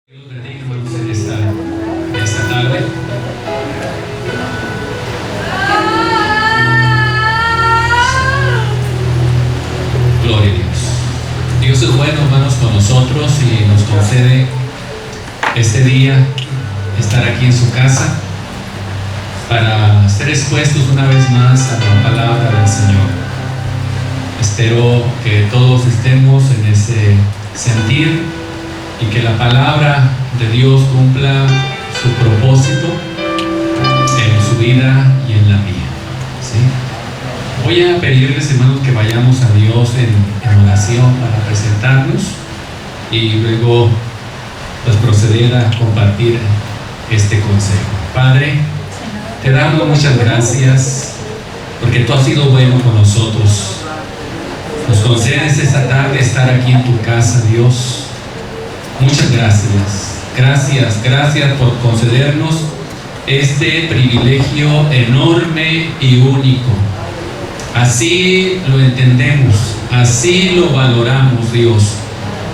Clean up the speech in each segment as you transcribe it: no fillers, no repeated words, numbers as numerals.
Dios bendiga, hermanos, en esta tarde. Gloria a Dios. Dios es bueno, hermanos, con nosotros y nos concede este día estar aquí en su casa para ser expuestos una vez más a la palabra del Señor. Espero que todos estemos en ese sentir y que la palabra de Dios cumpla su propósito en su vida y en la mía, ¿sí? Voy a pedirles, hermanos, que vayamos a Dios en oración para presentarnos y luego pues proceder a compartir este consejo. Padre, te damos muchas gracias porque tú has sido bueno con nosotros. Nos concedes esta tarde estar aquí en tu casa, Dios. Muchas gracias. Gracias por concedernos este privilegio enorme y único. Así lo entendemos, así lo valoramos, Dios,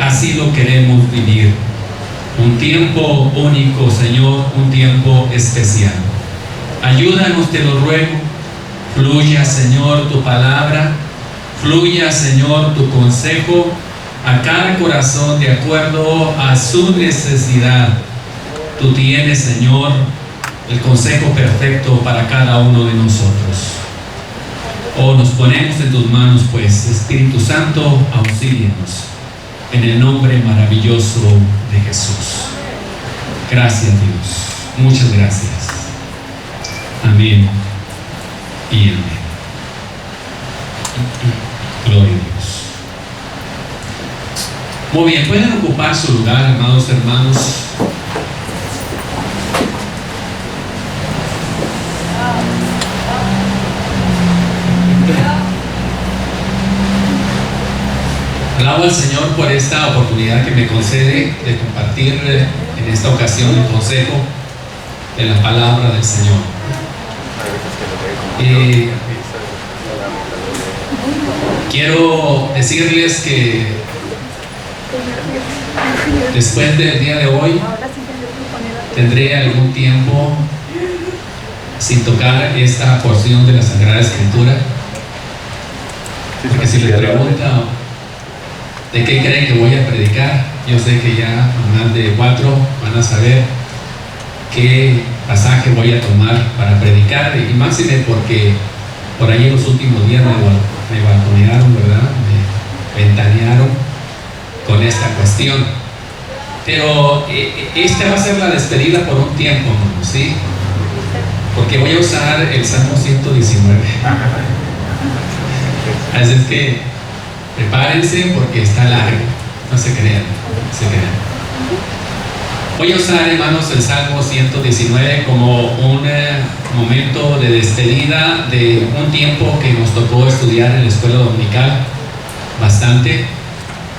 así lo queremos vivir. Un tiempo único, Señor, un tiempo especial. Ayúdanos, te lo ruego. Fluya, Señor, tu palabra, fluya, Señor, tu consejo a cada corazón de acuerdo a su necesidad. Tú tienes, Señor, el consejo perfecto para cada uno de nosotros. Oh, nos ponemos en tus manos, pues, Espíritu Santo, auxílianos en el nombre maravilloso de Jesús. Gracias, Dios. Muchas gracias. Amén y amén. Gloria a Dios. Muy bien, pueden ocupar su lugar, amados hermanos. Alabo al Señor por esta oportunidad que me concede de compartir en esta ocasión el consejo de la palabra del Señor. Quiero decirles que después del día de hoy tendré algún tiempo sin tocar esta porción de la Sagrada Escritura, porque si les preguntan ¿de qué creen que voy a predicar? Yo sé que ya más de 4 van a saber qué pasaje voy a tomar para predicar, y máxime porque por ahí en los últimos días me balconearon, ¿verdad? Me ventanearon con esta cuestión. Pero esta va a ser la despedida por un tiempo, hermanos, ¿sí? Porque voy a usar el Salmo 119. Así es que prepárense porque está largo, no se crean. Voy a usar, hermanos, el Salmo 119 como un momento de despedida de un tiempo que nos tocó estudiar en la escuela dominical bastante.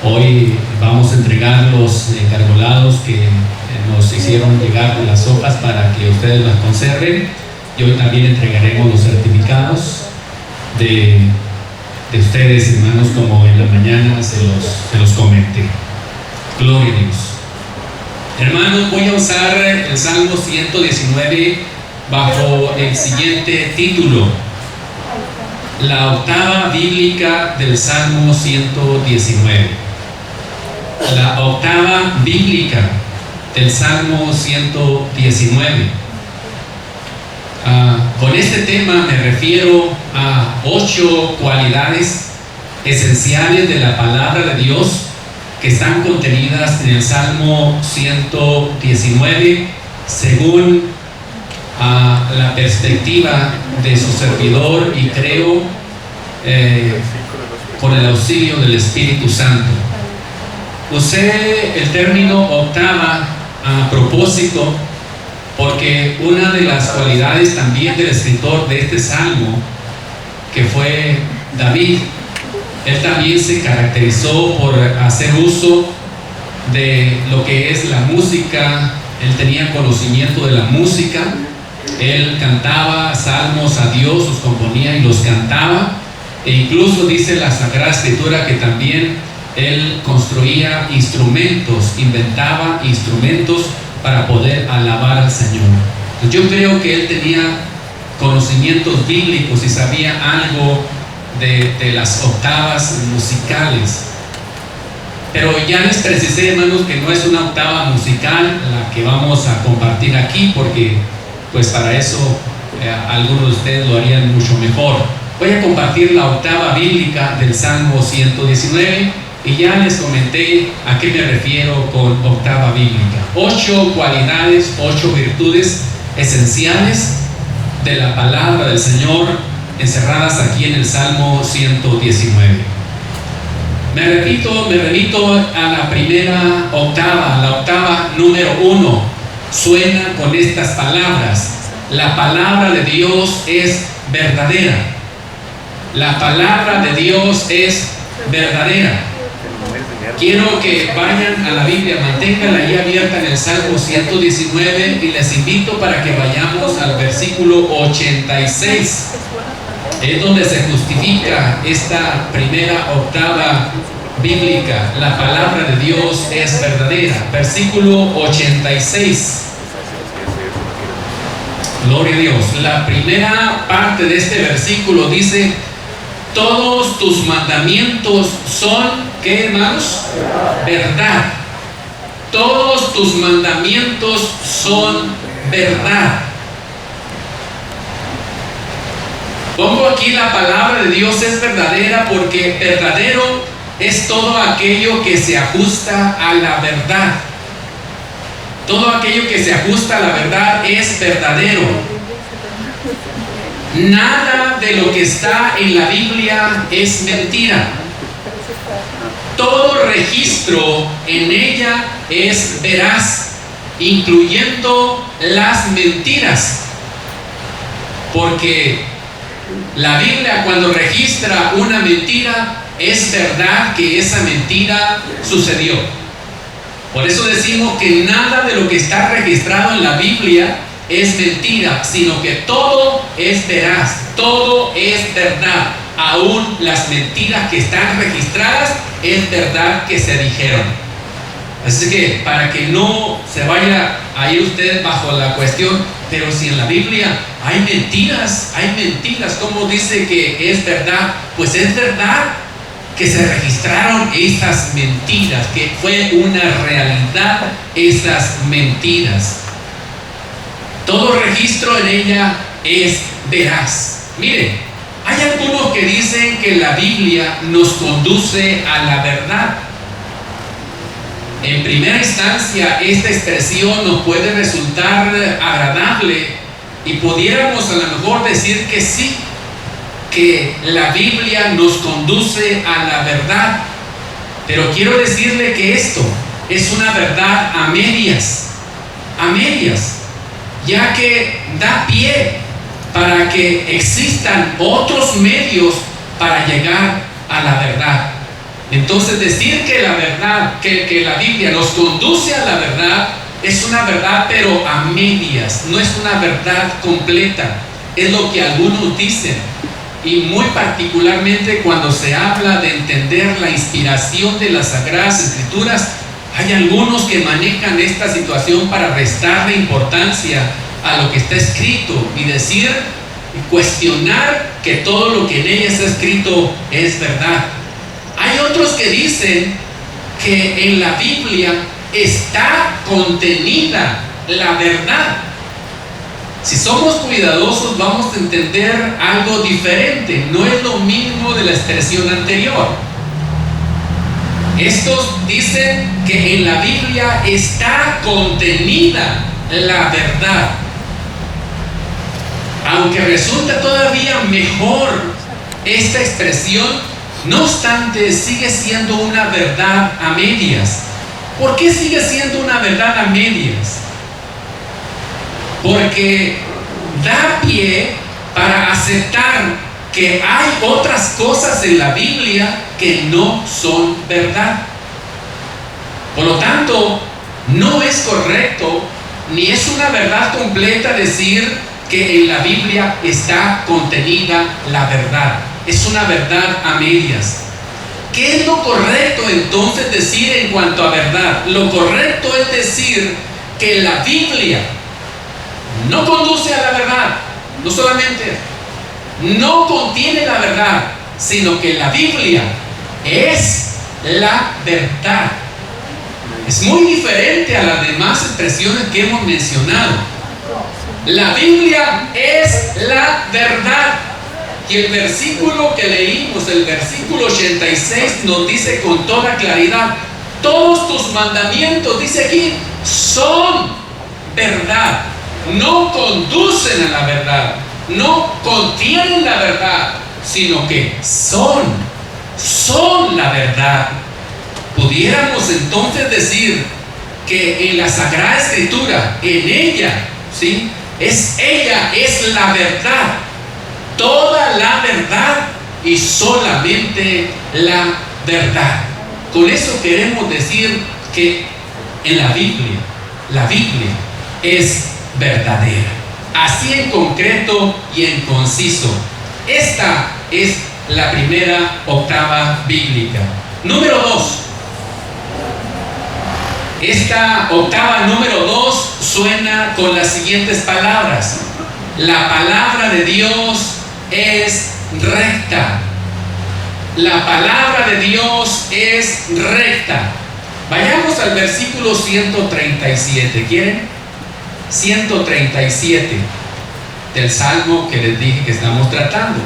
Hoy vamos a entregar los encargolados que nos hicieron llegar de las hojas para que ustedes las conserven, y hoy también entregaremos los certificados de ustedes, hermanos, como en la mañana se los comenté. Gloria a Dios. Hermanos, voy a usar el Salmo 119 bajo el siguiente título: la octava bíblica del Salmo 119. La octava bíblica del Salmo 119. Con este tema me refiero a 8 cualidades esenciales de la palabra de Dios que están contenidas en el Salmo 119 según la perspectiva de su servidor, y creo con el auxilio del Espíritu Santo. Usé el término octava a propósito porque una de las cualidades también del escritor de este salmo, que fue David, él también se caracterizó por hacer uso de lo que es la música. Él tenía conocimiento de la música, él cantaba salmos a Dios, los componía y los cantaba, e incluso dice la Sagrada Escritura que también Él construía instrumentos, inventaba instrumentos para poder alabar al Señor. Entonces, yo creo que él tenía conocimientos bíblicos y sabía algo de las octavas musicales. Pero ya les precisé, hermanos, que no es una octava musical la que vamos a compartir aquí, porque pues para eso algunos de ustedes lo harían mucho mejor. Voy a compartir la octava bíblica del Salmo 119 y ya les comenté a qué me refiero con octava bíblica. 8 cualidades, 8 virtudes esenciales de la palabra del Señor encerradas aquí en el Salmo 119. Me remito a la primera octava, la octava número 1. Suena con estas palabras: la palabra de Dios es verdadera. La palabra de Dios es verdadera. Quiero que vayan a la Biblia, manténganla ahí abierta en el Salmo 119 y les invito para que vayamos al versículo 86. Es donde se justifica esta primera octava bíblica. La palabra de Dios es verdadera. Versículo 86. Gloria a Dios. La primera parte de este versículo dice: todos tus mandamientos son, ¿qué, hermanos? Verdad. Todos tus mandamientos son verdad. Pongo aquí la palabra de Dios es verdadera porque verdadero es todo aquello que se ajusta a la verdad. Todo aquello que se ajusta a la verdad es verdadero. Nada de lo que está en la Biblia es mentira. Todo registro en ella es veraz, incluyendo las mentiras. Porque la Biblia, cuando registra una mentira, es verdad que esa mentira sucedió. Por eso decimos que nada de lo que está registrado en la Biblia es mentira, sino que todo es veraz, todo es verdad. Aún las mentiras que están registradas es verdad que se dijeron. Así que para que no se vaya a ir usted bajo la cuestión, pero si en la Biblia hay mentiras, ¿cómo dice que es verdad? Pues es verdad que se registraron esas mentiras, que fue una realidad esas mentiras. Todo registro en ella es veraz. Mire, hay algunos que dicen que la Biblia nos conduce a la verdad. En primera instancia, esta expresión nos puede resultar agradable y pudiéramos a lo mejor decir que sí, que la Biblia nos conduce a la verdad. Pero quiero decirle que esto es una verdad a medias, ya que da pie para que existan otros medios para llegar a la verdad. Entonces decir que la verdad, que la Biblia nos conduce a la verdad, es una verdad pero a medias, no es una verdad completa, es lo que algunos dicen. Y muy particularmente cuando se habla de entender la inspiración de las Sagradas Escrituras, hay algunos que manejan esta situación para restarle importancia a lo que está escrito y decir y cuestionar que todo lo que en ella está escrito es verdad. Hay otros que dicen que en la Biblia está contenida la verdad. Si somos cuidadosos vamos a entender algo diferente. No es lo mismo de la expresión anterior. Estos dicen que en la Biblia está contenida la verdad. Aunque resulta todavía mejor esta expresión, no obstante sigue siendo una verdad a medias. ¿Por qué sigue siendo una verdad a medias? Porque da pie para aceptar que hay otras cosas en la Biblia que no son verdad. Por lo tanto, no es correcto ni es una verdad completa decir que en la Biblia está contenida la verdad. Es una verdad a medias. ¿Qué es lo correcto entonces decir en cuanto a verdad? Lo correcto es decir que la Biblia no conduce a la verdad, no solamente no contiene la verdad, sino que la Biblia es la verdad. Es muy diferente a las demás expresiones que hemos mencionado. La Biblia es la verdad. Y el versículo que leímos, el versículo 86, nos dice con toda claridad: todos tus mandamientos, dice aquí, son verdad. No conducen a la verdad, no contienen la verdad, sino que son la verdad. Pudiéramos entonces decir que en la Sagrada Escritura, en ella, ¿sí?, ella es la verdad, toda la verdad y solamente la verdad. Con eso queremos decir que en la Biblia es verdadera. Así en concreto y en conciso. Esta es la primera octava bíblica. Número 2. Esta octava número 2 suena con las siguientes palabras: la palabra de Dios es recta. La palabra de Dios es recta. Vayamos al versículo 137. ¿Quieren? 137 del Salmo que les dije que estamos tratando.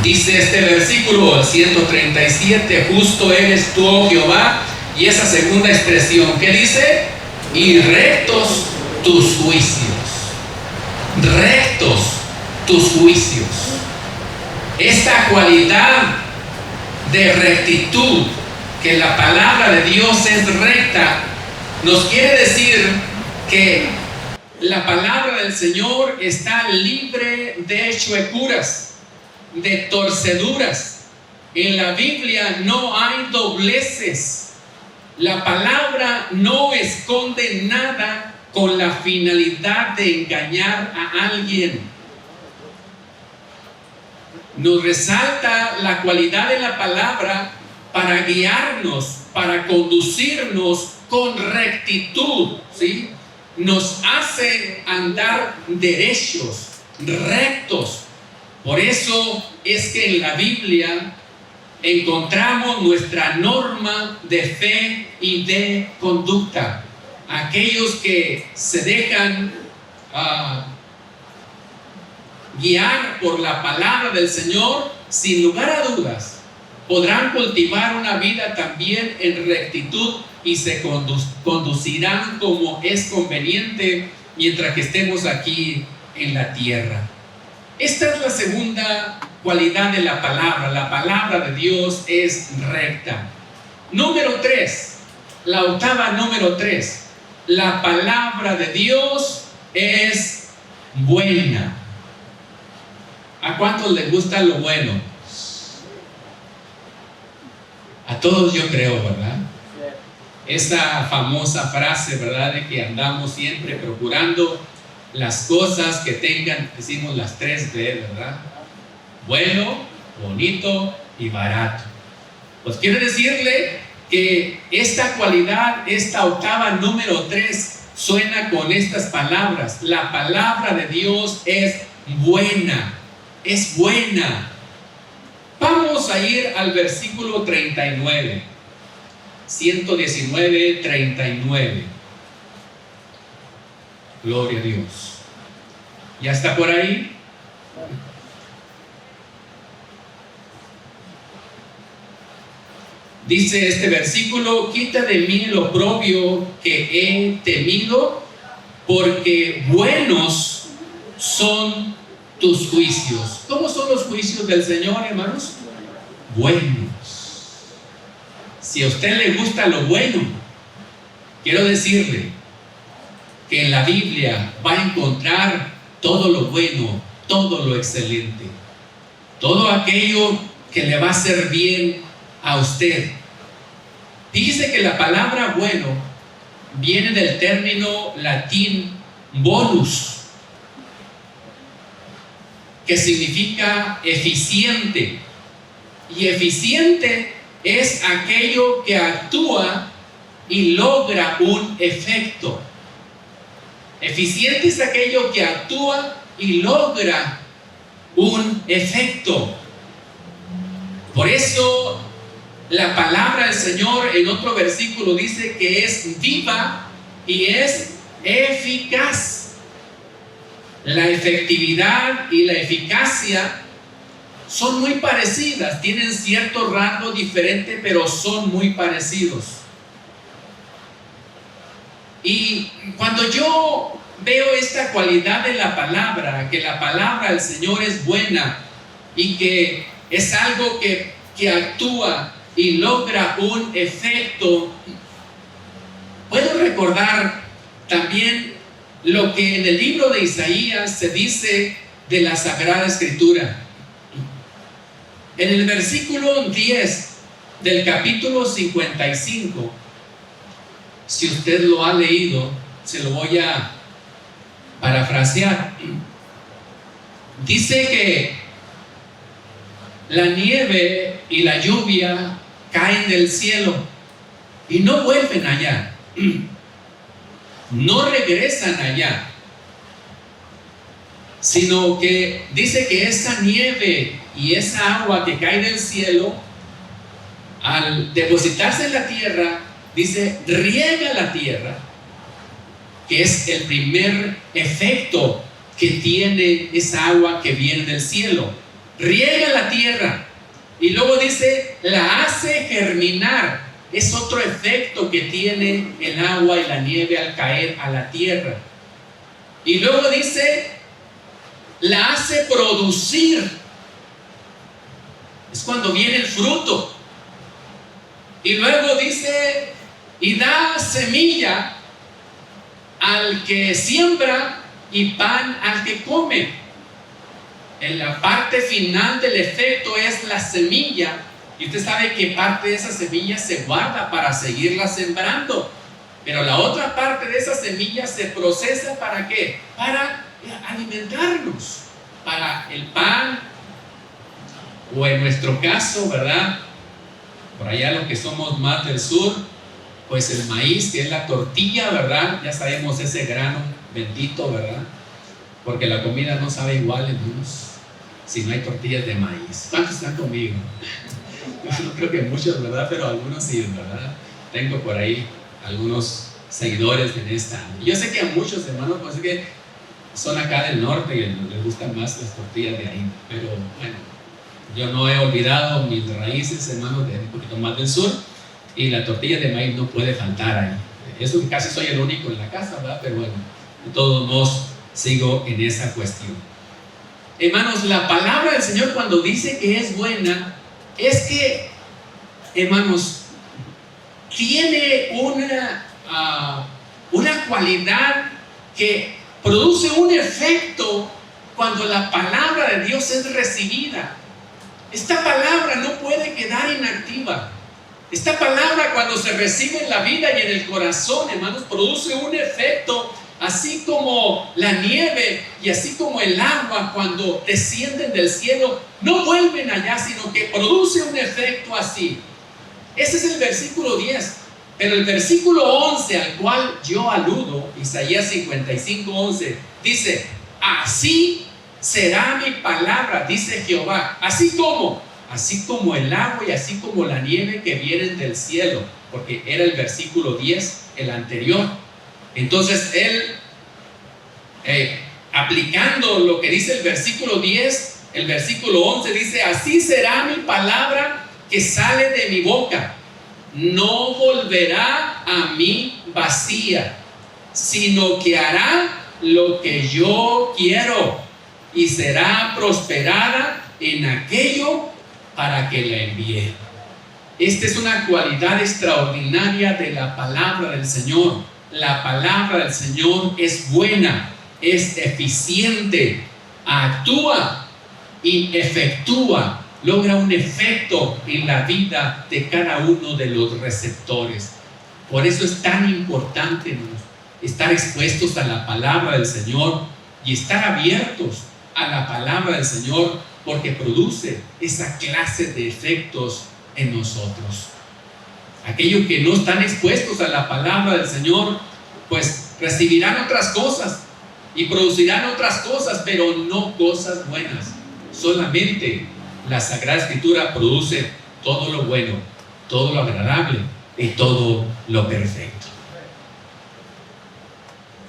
Dice este versículo, el 137: justo eres tú, oh Jehová. Y esa segunda expresión, ¿qué dice? Y rectos tus juicios. Rectos tus juicios. Esta cualidad de rectitud, que la palabra de Dios es recta, nos quiere decir que la palabra del Señor está libre de chuecuras, de torceduras. En la Biblia no hay dobleces. La palabra no esconde nada con la finalidad de engañar a alguien. Nos resalta la cualidad de la palabra para guiarnos, para conducirnos con rectitud, ¿sí? Nos hace andar derechos, rectos. Por eso es que en la Biblia encontramos nuestra norma de fe y de conducta. Aquellos que se dejan guiar por la palabra del Señor, sin lugar a dudas, podrán cultivar una vida también en rectitud y se conducirán como es conveniente mientras que estemos aquí en la tierra. Esta es la segunda cualidad de la palabra. La palabra de Dios es recta. Número 3, la octava número 3. La palabra de Dios es buena. ¿A cuántos les gusta lo bueno? A todos, yo creo, ¿verdad? Esa famosa frase, ¿verdad?, de que andamos siempre procurando las cosas que tengan, decimos las 3 B, ¿verdad? Bueno, bonito y barato. Pues quiero decirle que esta cualidad, esta octava número 3, suena con estas palabras: la palabra de Dios es buena, es buena. Vamos a ir al versículo 39, 119, 39. Gloria a Dios. ¿Ya está por ahí? Dice este versículo: quita de mí el oprobio que he temido, porque buenos son tus juicios. ¿Cómo son los juicios del Señor, hermanos? Buenos. Si a usted le gusta lo bueno, quiero decirle que en la Biblia va a encontrar todo lo bueno, todo lo excelente, todo aquello que le va a hacer bien a usted. Fíjese que la palabra bueno viene del término latín bonus, que significa eficiente, Y eficiente es aquello que actúa y logra un efecto. Eficiente es aquello que actúa y logra un efecto. Por eso la palabra del Señor en otro versículo dice que es viva y es eficaz. La efectividad y la eficacia son muy parecidas, tienen cierto rasgo diferente, pero son muy parecidos. Y cuando yo veo esta cualidad de la palabra, que la palabra del Señor es buena y que es algo que actúa y logra un efecto, puedo recordar también lo que en el libro de Isaías se dice de la Sagrada Escritura. En el versículo 10 del capítulo 55, si usted lo ha leído, se lo voy a parafrasear. Dice que la nieve y la lluvia caen del cielo y no vuelven allá, no regresan allá, sino que dice que esa nieve y esa agua que cae del cielo, al depositarse en la tierra, dice, riega la tierra, que es el primer efecto que tiene esa agua que viene del cielo. Riega la tierra y luego dice, la hace germinar. Es otro efecto que tiene el agua y la nieve al caer a la tierra. Y luego dice, la hace producir. Es cuando viene el fruto. Y luego dice, y da semilla al que siembra y pan al que come. En la parte final del efecto es la semilla. Y usted sabe que parte de esa semilla se guarda para seguirla sembrando. Pero la otra parte de esa semilla se procesa ¿para qué? Para alimentarnos. Para el pan, o en nuestro caso, ¿verdad? Por allá los que somos más del sur, pues el maíz, que es la tortilla, ¿verdad? Ya sabemos ese grano bendito, ¿verdad? Porque la comida no sabe igual, hermanos, si no hay tortillas de maíz. ¿Cuántos están conmigo? Yo no creo que muchos, ¿verdad? Pero algunos sí, ¿verdad? Tengo por ahí algunos seguidores en esta. Yo sé que a muchos hermanos, pues es que son acá del norte y les gustan más las tortillas de ahí. Pero bueno, yo no he olvidado mis raíces, hermanos, de un poquito más del sur. Y la tortilla de maíz no puede faltar ahí. Eso que casi soy el único en la casa, ¿verdad? Pero bueno, de todos modos sigo en esa cuestión. Hermanos, la palabra del Señor cuando dice que es buena, es que, hermanos, tiene una cualidad que produce un efecto cuando la palabra de Dios es recibida. Esta palabra no puede quedar inactiva. Esta palabra cuando se recibe en la vida y en el corazón, hermanos, produce un efecto, así como la nieve y así como el agua cuando descienden del cielo, no vuelven allá, sino que produce un efecto así. Ese es el versículo 10. Pero el versículo 11 al cual yo aludo, Isaías 55:11, dice, así será mi palabra, dice Jehová, así como el agua y así como la nieve que vienen del cielo, porque era el versículo 10, el anterior. Entonces él, aplicando lo que dice el versículo 10, el versículo 11 dice, así será mi palabra que sale de mi boca, no volverá a mí vacía, sino que hará lo que yo quiero y será prosperada en aquello para que la envíe. Esta es una cualidad extraordinaria de la palabra del Señor. La palabra del Señor es buena, es eficiente, actúa y efectúa, logra un efecto en la vida de cada uno de los receptores. Por eso es tan importante, ¿no?, estar expuestos a la palabra del Señor y estar abiertos a la palabra del Señor, porque produce esa clase de efectos en nosotros. Aquellos que no están expuestos a la palabra del Señor, pues recibirán otras cosas y producirán otras cosas, pero no cosas buenas. Solamente la Sagrada Escritura produce todo lo bueno, todo lo agradable y todo lo perfecto.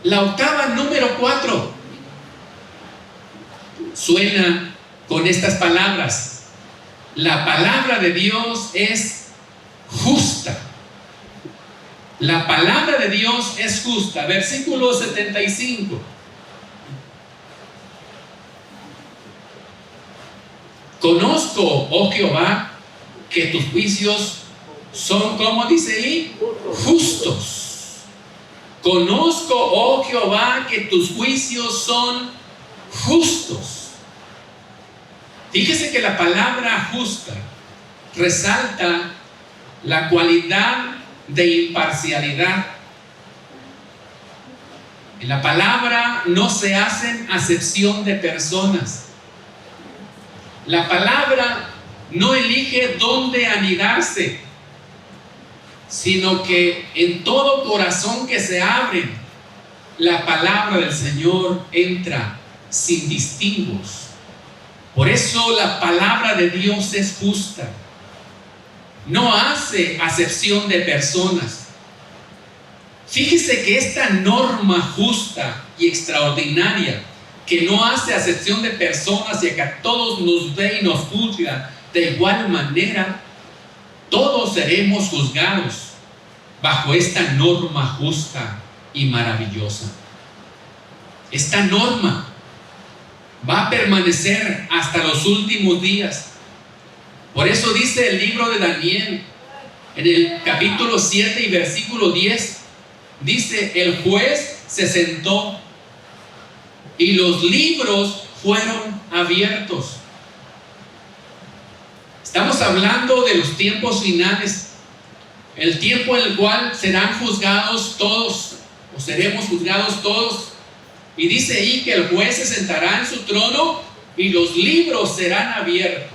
La octava, número 4, suena con estas palabras: la palabra de Dios es justa. La palabra de Dios es justa. Versículo 75. Conozco, oh Jehová, que tus juicios son, ¿cómo dice ahí? Justos. Conozco, oh Jehová, que tus juicios son justos. Fíjese que la palabra justa resalta la cualidad de imparcialidad. En la palabra no se hacen acepción de personas. La palabra no elige dónde anidarse, sino que en todo corazón que se abre, la palabra del Señor entra sin distingos. Por eso la palabra de Dios es justa. No hace acepción de personas. Fíjese que esta norma justa y extraordinaria, que no hace acepción de personas y que a todos nos ve y nos juzga de igual manera, todos seremos juzgados bajo esta norma justa y maravillosa. Esta norma va a permanecer hasta los últimos días. Por eso dice el libro de Daniel, en el capítulo 7 y versículo 10, dice: el juez se sentó y los libros fueron abiertos. Estamos hablando de los tiempos finales, el tiempo en el cual serán juzgados todos, o seremos juzgados todos. Y dice ahí que el juez se sentará en su trono y los libros serán abiertos.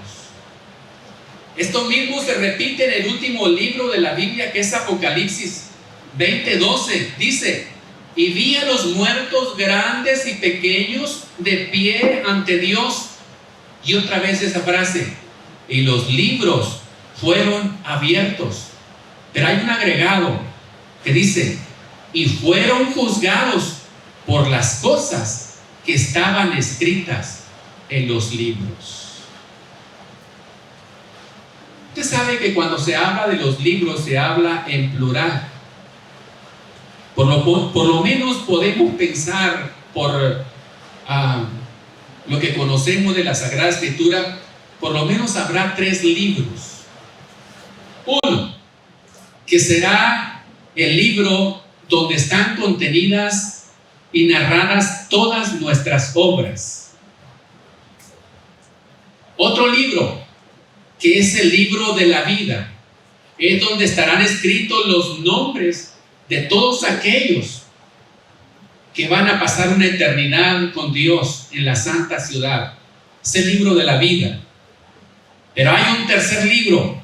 Esto mismo se repite en el último libro de la Biblia, que es Apocalipsis 20:12. Dice: y vi a los muertos grandes y pequeños de pie ante Dios. Y otra vez esa frase: y los libros fueron abiertos. Pero hay un agregado que dice: y fueron juzgados por las cosas que estaban escritas en los libros. Usted sabe que cuando se habla de los libros se habla en plural. Por lo menos podemos pensar, por lo que conocemos de la Sagrada Escritura, por lo menos habrá 3 libros. Uno, que será el libro donde están contenidas y narradas todas nuestras obras. Otro libro, que es el libro de la vida, es donde estarán escritos los nombres de todos aquellos que van a pasar una eternidad con Dios en la santa ciudad. Es el libro de la vida. Pero hay un tercer libro.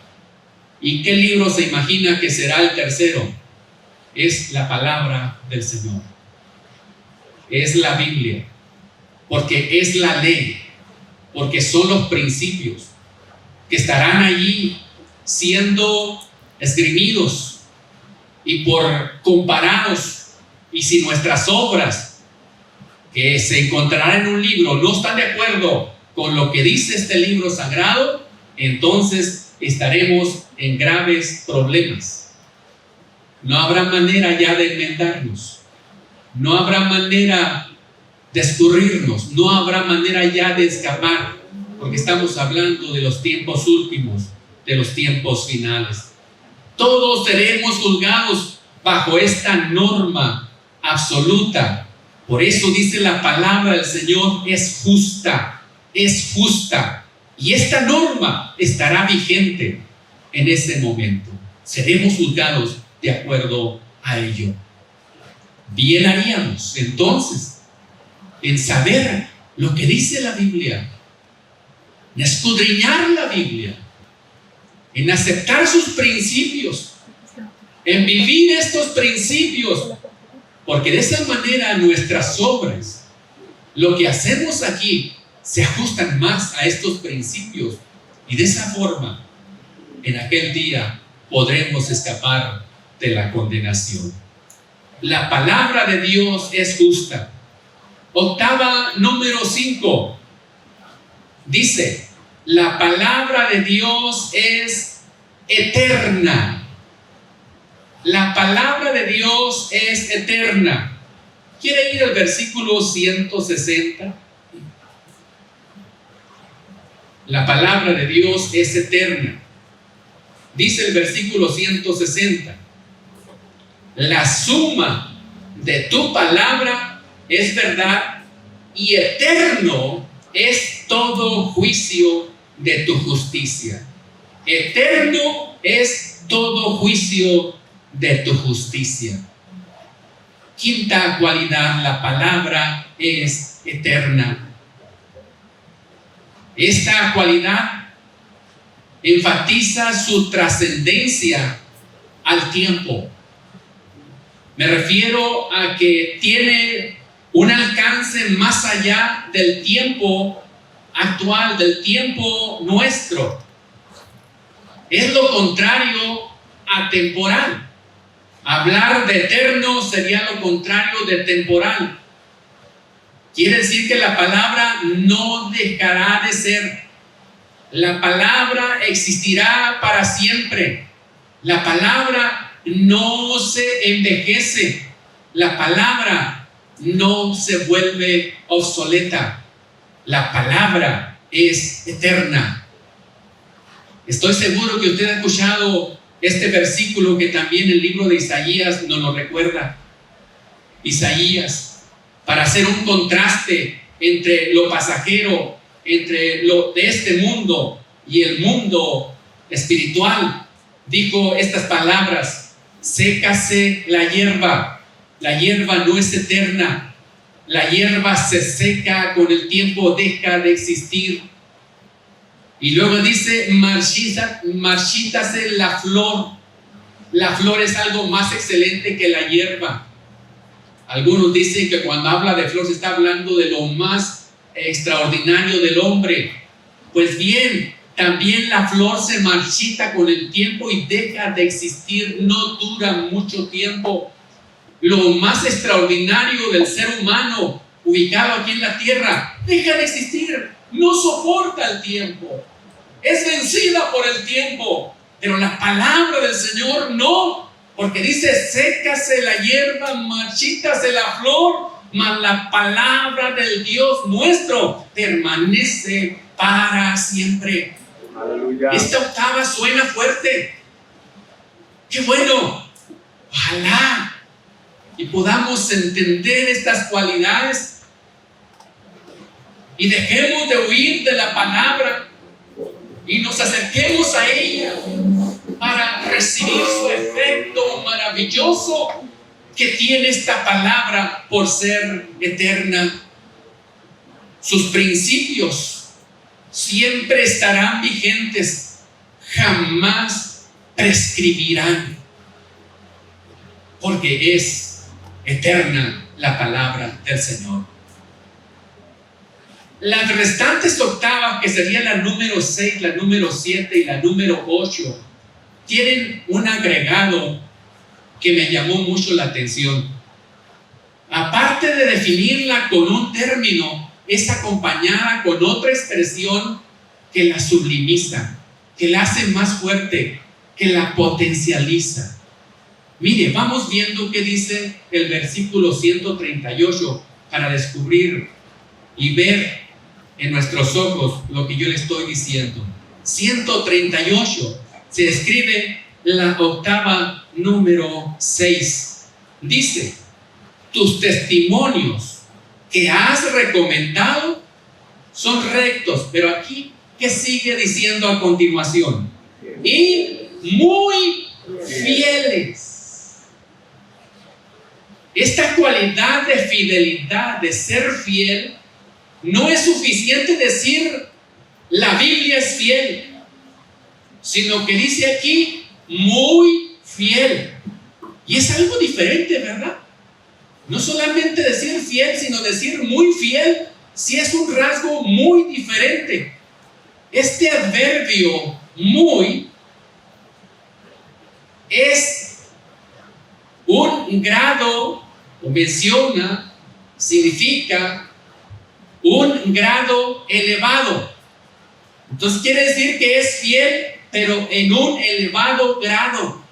¿Y qué libro se imagina que será el tercero? Es la palabra del Señor. Es la Biblia. Porque es la ley. Porque son los principios que estarán allí siendo esgrimidos y comparados. Y si nuestras obras que se encontrarán en un libro no están de acuerdo con lo que dice este libro sagrado, entonces estaremos en graves problemas. No habrá manera ya de enmendarnos, no habrá manera de escurrirnos, no habrá manera ya de escapar, porque estamos hablando de los tiempos últimos, de los tiempos finales. Todos seremos juzgados bajo esta norma absoluta. Por eso dice la palabra del Señor: es justa, es justa. Y esta norma estará vigente en ese momento. Seremos juzgados de acuerdo a ello. Bien haríamos entonces en saber lo que dice la Biblia. en escudriñar la Biblia, en aceptar sus principios, en vivir estos principios, porque de esa manera nuestras obras, lo que hacemos aquí, se ajustan más a estos principios, y de esa forma, en aquel día, podremos escapar de la condenación. La palabra de Dios es justa. Octava, número 5. Dice, la palabra de Dios es eterna. La palabra de Dios es eterna. ¿Quiere ir al versículo 160? La palabra de Dios es eterna. Dice el versículo 160. La suma de tu palabra es verdad y eterno es todo juicio de tu justicia. Eterno es todo juicio de tu justicia. Quinta cualidad, la palabra es eterna. Esta cualidad enfatiza su trascendencia al tiempo. Me refiero a que tiene un alcance más allá del tiempo actual, del tiempo nuestro. Es lo contrario a temporal. Hablar de eterno sería lo contrario de temporal. Quiere decir que la palabra no dejará de ser. La palabra existirá para siempre. La palabra no se envejece. La palabra no se vuelve obsoleta. La palabra es eterna. Estoy seguro que usted ha escuchado este versículo que también el libro de Isaías nos lo recuerda. Isaías, para hacer un contraste entre lo pasajero, entre lo de este mundo y el mundo espiritual, dijo estas palabras: sécase la hierba no es eterna, la hierba se seca con el tiempo, deja de existir. Y luego dice, marchítase la flor es algo más excelente que la hierba. Algunos dicen que cuando habla de flor se está hablando de lo más extraordinario del hombre. Pues bien, también la flor se marchita con el tiempo y deja de existir, no dura mucho tiempo. Lo más extraordinario del ser humano ubicado aquí en la tierra deja de existir, no soporta el tiempo, es vencida por el tiempo. Pero la palabra del Señor no, porque dice: sécase la hierba, marchítase la flor, mas la palabra del Dios nuestro permanece para siempre. Aleluya. Esta octava suena fuerte. ¡Qué bueno! Ojalá y podamos entender estas cualidades y dejemos de huir de la palabra y nos acerquemos a ella para recibir su efecto maravilloso que tiene esta palabra por ser eterna. Sus principios siempre estarán vigentes, jamás prescribirán, porque es eterna la palabra del Señor. Las restantes octavas, que serían la número 6, la número 7 y la número 8, tienen un agregado que me llamó mucho la atención. Aparte de definirla con un término, es acompañada con otra expresión que la sublimiza, que la hace más fuerte, que la potencializa. Mire, vamos viendo qué dice el versículo 138 para descubrir y ver en nuestros ojos lo que yo le estoy diciendo. 138 se escribe la octava número 6. Dice: tus testimonios que has recomendado son rectos. Pero aquí, ¿qué sigue diciendo a continuación? Y muy fieles. Esta cualidad de fidelidad, de ser fiel, no es suficiente decir la Biblia es fiel, sino que dice aquí muy fiel. Y es algo diferente, ¿verdad? No solamente decir fiel, sino decir muy fiel, sí es un rasgo muy diferente. Este adverbio muy es un grado, o menciona, significa un grado elevado. Entonces quiere decir que es fiel, pero en un elevado grado.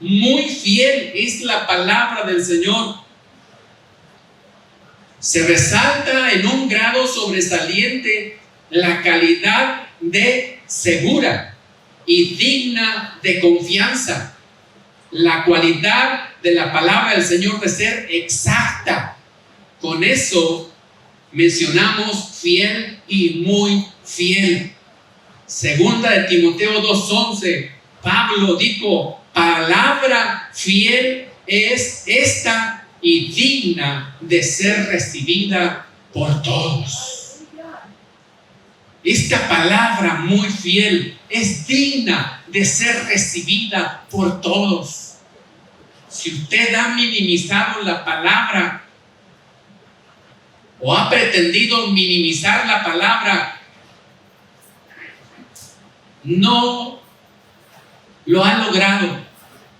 Muy fiel es la palabra del Señor. Se resalta en un grado sobresaliente la calidad de segura y digna de confianza. La cualidad de la palabra del Señor de ser exacta. Con eso mencionamos fiel y muy fiel. Segunda de Timoteo 2:11, Pablo dijo: palabra fiel es esta y digna de ser recibida por todos. Esta palabra muy fiel es digna de ser recibida por todos. Si usted ha minimizado la palabra o ha pretendido minimizar la palabra, no lo ha logrado.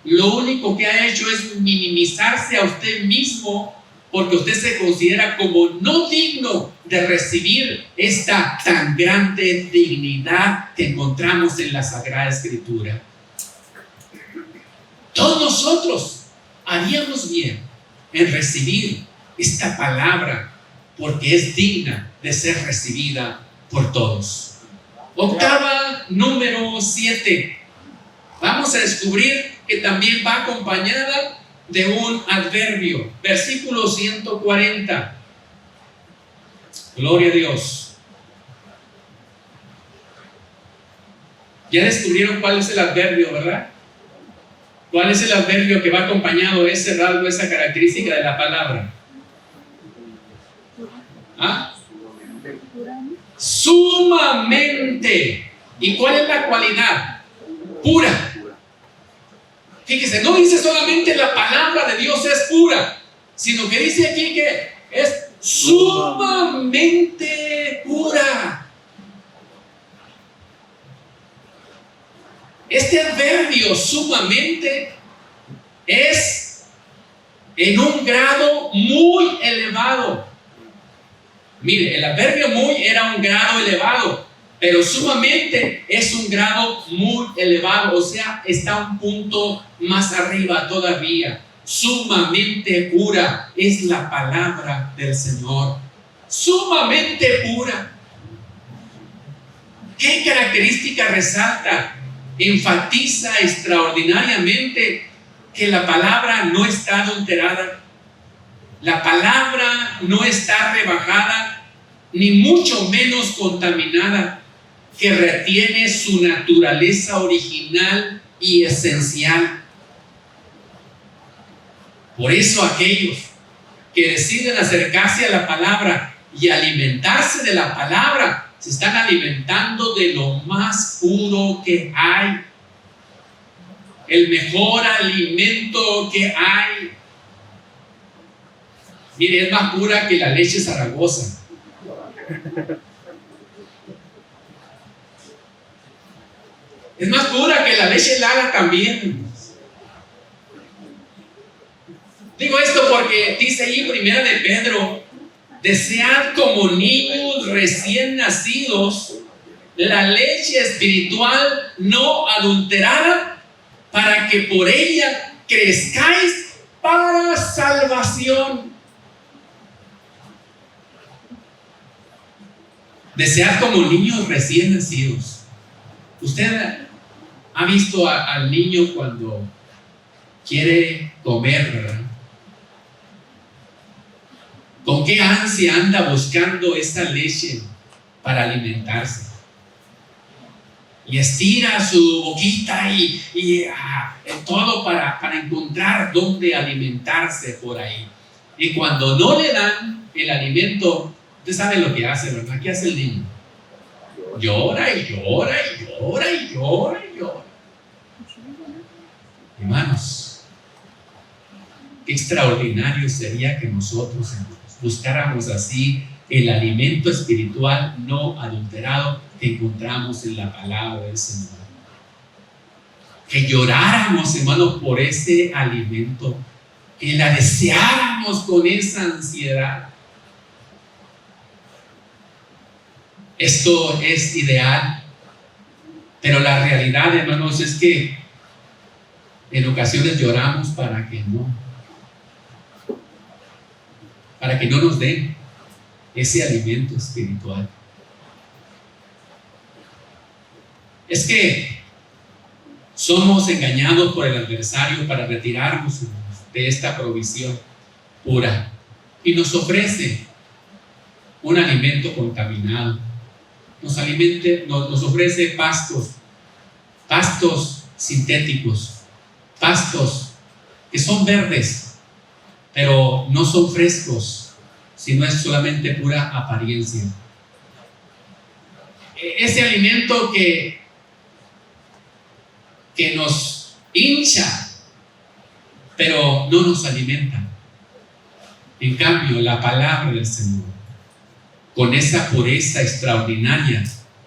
Lo único que ha hecho es minimizarse a usted mismo, porque usted se considera como no digno de recibir esta tan grande dignidad que encontramos en la Sagrada Escritura. Todos nosotros haríamos bien en recibir esta palabra, porque es digna de ser recibida por todos. Octava, número 7. Vamos a descubrir que también va acompañada de un adverbio. Versículo 140. Gloria a Dios. Ya descubrieron cuál es el adverbio, ¿verdad? ¿Cuál es el adverbio que va acompañado de ese rasgo, esa característica de la palabra? ¿Ah? Sumamente. ¿Y cuál es la cualidad? Pura. Fíjese, no dice solamente la palabra de Dios es pura, sino que dice aquí que es sumamente pura. Este adverbio sumamente es en un grado muy elevado. Mire, el adverbio muy era un grado elevado, pero sumamente es un grado muy elevado, o sea, está un punto más arriba todavía. Sumamente pura es la palabra del Señor. Sumamente pura. ¿Qué característica resalta? Enfatiza extraordinariamente que la palabra no está adulterada. La palabra no está rebajada, ni mucho menos contaminada, que retiene su naturaleza original y esencial. Por eso aquellos que deciden acercarse a la palabra y alimentarse de la palabra, se están alimentando de lo más puro que hay, el mejor alimento que hay. Mire, es más pura que la leche Zaragoza. Es más pura que la leche Lala también. Digo esto porque dice ahí en Primera de Pedro: desead como niños recién nacidos la leche espiritual no adulterada, para que por ella crezcáis para salvación. Desead como niños recién nacidos. ¿Usted ha visto al niño cuando quiere comer, verdad? ¿Con qué ansia anda buscando esta leche para alimentarse? Y estira su boquita y todo para encontrar dónde alimentarse por ahí. Y cuando no le dan el alimento, usted sabe lo que hace, ¿verdad? ¿Qué hace el niño? Llora y llora y llora y llora y llora. Hermanos, qué extraordinario sería que nosotros buscáramos así el alimento espiritual no adulterado que encontramos en la palabra del Señor. Que lloráramos, hermanos, por ese alimento, que la deseáramos con esa ansiedad. Esto es ideal, pero la realidad, hermanos, es que en ocasiones lloramos para que no nos den ese alimento espiritual. Es que somos engañados por el adversario para retirarnos de esta provisión pura y nos ofrece un alimento contaminado. Nos ofrece pastos sintéticos, pastos que son verdes, pero no son frescos, sino es solamente pura apariencia. Ese alimento que nos hincha, pero no nos alimenta. En cambio, la palabra del Señor, con esa pureza extraordinaria,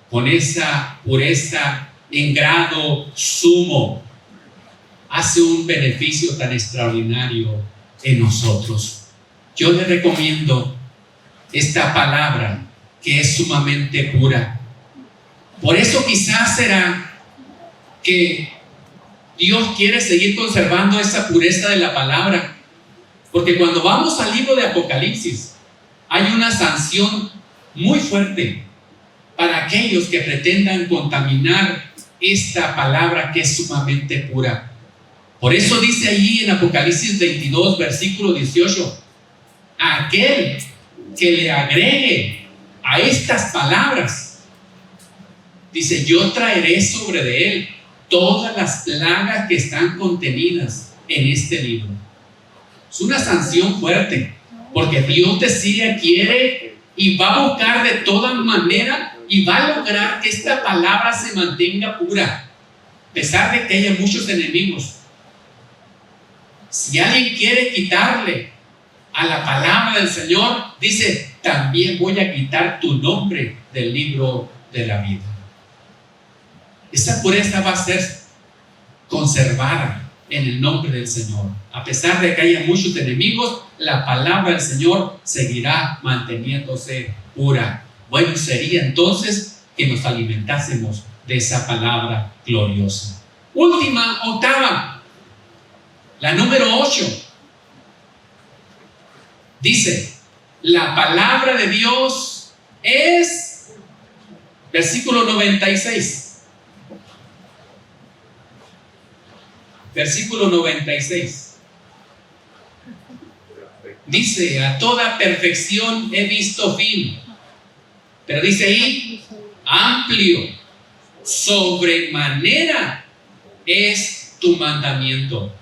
con esa pureza en grado sumo, hace un beneficio tan extraordinario en nosotros. Yo les recomiendo esta palabra que es sumamente pura. Por eso quizás será que Dios quiere seguir conservando esa pureza de la palabra, porque cuando vamos al libro de Apocalipsis hay una sanción muy fuerte para aquellos que pretendan contaminar esta palabra que es sumamente pura. Por eso dice allí en Apocalipsis 22, versículo 18, aquel que le agregue a estas palabras, dice, yo traeré sobre de él todas las plagas que están contenidas en este libro. Es una sanción fuerte, porque Dios decide, quiere y va a buscar de toda manera y va a lograr que esta palabra se mantenga pura, a pesar de que haya muchos enemigos. Si alguien quiere quitarle a la palabra del Señor, dice, también voy a quitar tu nombre del libro de la vida. Esa pureza va a ser conservada en el nombre del Señor. A pesar de que haya muchos enemigos, la palabra del Señor seguirá manteniéndose pura. Bueno, sería entonces que nos alimentásemos de esa palabra gloriosa. Última, octava, la número 8. Dice, la palabra de Dios es, versículo 96. Versículo 96. Dice, a toda perfección he visto fin. Pero dice ahí, amplio, sobremanera es tu mandamiento.